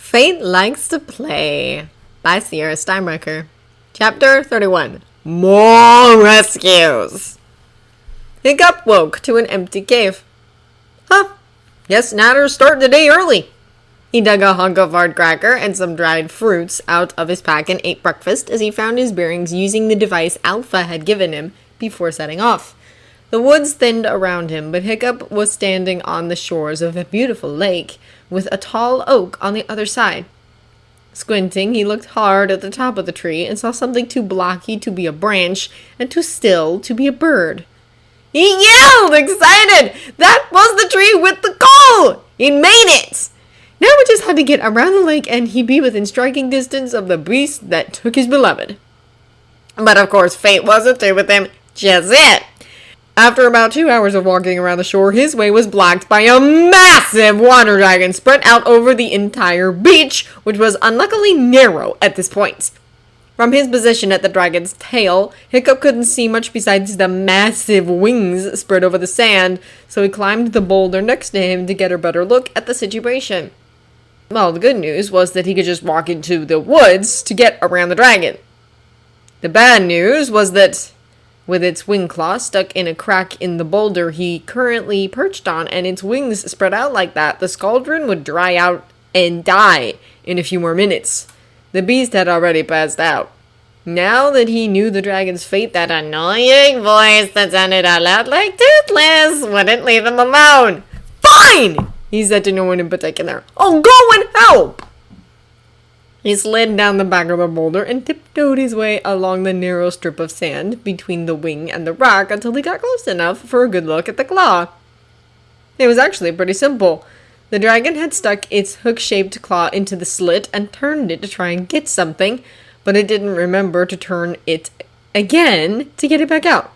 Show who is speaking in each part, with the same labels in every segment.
Speaker 1: Fate Likes to Play by Sierra Steinbrecher. Chapter 31. More Rescues! Hiccup woke to an empty cave. Huh, guess Natter's starting the day early. He dug a hunk of hard cracker and some dried fruits out of his pack and ate breakfast as he found his bearings using the device Alpha had given him before setting off. The woods thinned around him, but Hiccup was standing on the shores of a beautiful lake, with a tall oak on the other side. Squinting, he looked hard at the top of the tree and saw something too blocky to be a branch and too still to be a bird. He yelled, excited! That was the tree with the coal! He made it! Now we just had to get around the lake and he'd be within striking distance of the beast that took his beloved. But of course, fate wasn't through with him just yet. After about 2 hours of walking around the shore, his way was blocked by a massive water dragon spread out over the entire beach, which was unluckily narrow at this point. From his position at the dragon's tail, Hiccup couldn't see much besides the massive wings spread over the sand, so he climbed the boulder next to him to get a better look at the situation. Well, the good news was that he could just walk into the woods to get around the dragon. The bad news was that with its wing claw stuck in a crack in the boulder he currently perched on and its wings spread out like that, the Scaldron would dry out and die in a few more minutes. The beast had already passed out. Now that he knew the dragon's fate, that annoying voice that sounded out loud like Toothless wouldn't leave him alone. Fine! He said to no one in particular. I'll go and help! He slid down the back of the boulder and tiptoed his way along the narrow strip of sand between the wing and the rock until he got close enough for a good look at the claw. It was actually pretty simple. The dragon had stuck its hook-shaped claw into the slit and turned it to try and get something, but it didn't remember to turn it again to get it back out.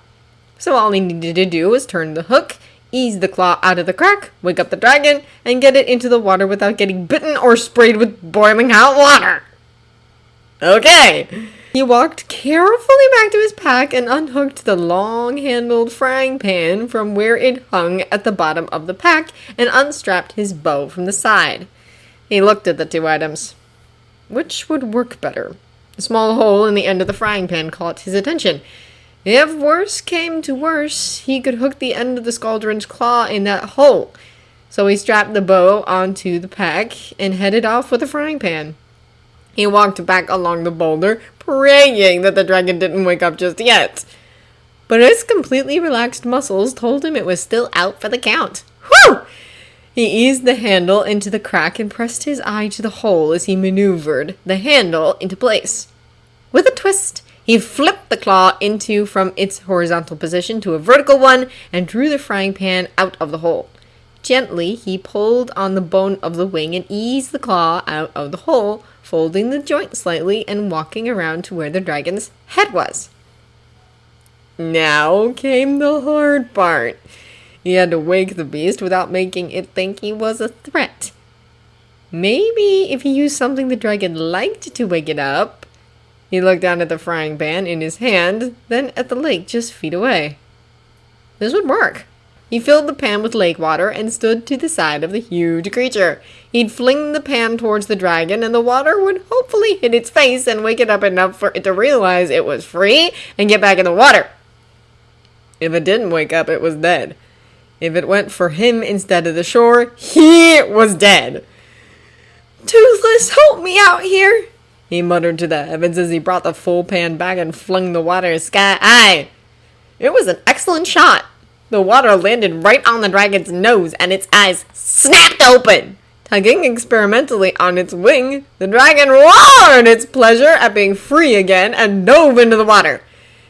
Speaker 1: So all he needed to do was turn the hook, ease the claw out of the crack, wake up the dragon, and get it into the water without getting bitten or sprayed with boiling hot water. Okay. He walked carefully back to his pack and unhooked the long-handled frying pan from where it hung at the bottom of the pack and unstrapped his bow from the side. He looked at the two items. Which would work better? The small hole in the end of the frying pan caught his attention. If worse came to worse, he could hook the end of the Scaldron's claw in that hole. So he strapped the bow onto the pack and headed off with the frying pan. He walked back along the boulder, praying that the dragon didn't wake up just yet. But his completely relaxed muscles told him it was still out for the count. Whew! He eased the handle into the crack and pressed his eye to the hole as he maneuvered the handle into place. With a twist, he flipped the claw from its horizontal position to a vertical one and drew the frying pan out of the hole. Gently, he pulled on the bone of the wing and eased the claw out of the hole, folding the joint slightly and walking around to where the dragon's head was. Now came the hard part. He had to wake the beast without making it think he was a threat. Maybe if he used something the dragon liked to wake it up. He looked down at the frying pan in his hand, then at the lake just feet away. This would work. He filled the pan with lake water and stood to the side of the huge creature. He'd fling the pan towards the dragon, and the water would hopefully hit its face and wake it up enough for it to realize it was free and get back in the water. If it didn't wake up, it was dead. If it went for him instead of the shore, he was dead. Toothless, help me out here, he muttered to the heavens as he brought the full pan back and flung the water sky high. It was an excellent shot. The water landed right on the dragon's nose and its eyes snapped open. Tugging experimentally on its wing, the dragon roared its pleasure at being free again and dove into the water.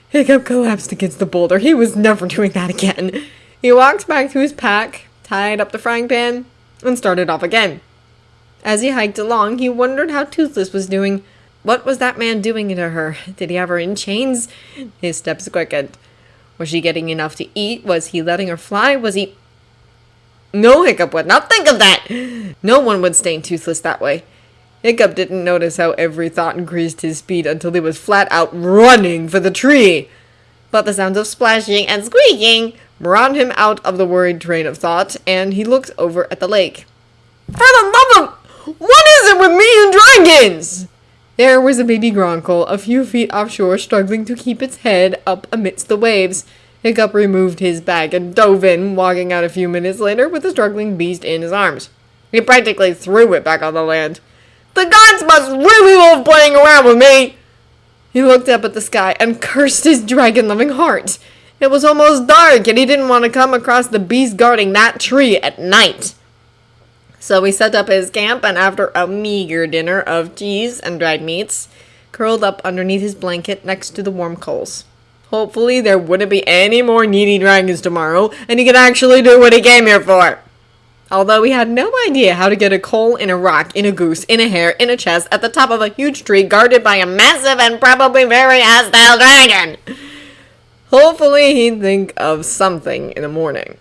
Speaker 1: Hiccup collapsed against the boulder. He was never doing that again. He walked back to his pack, tied up the frying pan, and started off again. As he hiked along, he wondered how Toothless was doing. What was that man doing to her? Did he have her in chains? His steps quickened. Was she getting enough to eat? Was he letting her fly? Was he... No, Hiccup would not think of that! No one would stain Toothless that way. Hiccup didn't notice how every thought increased his speed until he was flat out running for the tree. But the sounds of splashing and squeaking brought him out of the worried train of thought, and he looked over at the lake. For the love of... What is it with me and dragons? There was a baby Gronkle a few feet offshore struggling to keep its head up amidst the waves. Hiccup removed his bag and dove in, walking out a few minutes later with the struggling beast in his arms. He practically threw it back on the land. The gods must really love playing around with me! He looked up at the sky and cursed his dragon-loving heart. It was almost dark, and he didn't want to come across the beast guarding that tree at night. So he set up his camp, and after a meager dinner of cheese and dried meats, curled up underneath his blanket next to the warm coals. Hopefully there wouldn't be any more needy dragons tomorrow, and he could actually do what he came here for. Although he had no idea how to get a coal in a rock, in a goose, in a hare, in a chest, at the top of a huge tree guarded by a massive and probably very hostile dragon. Hopefully he'd think of something in the morning.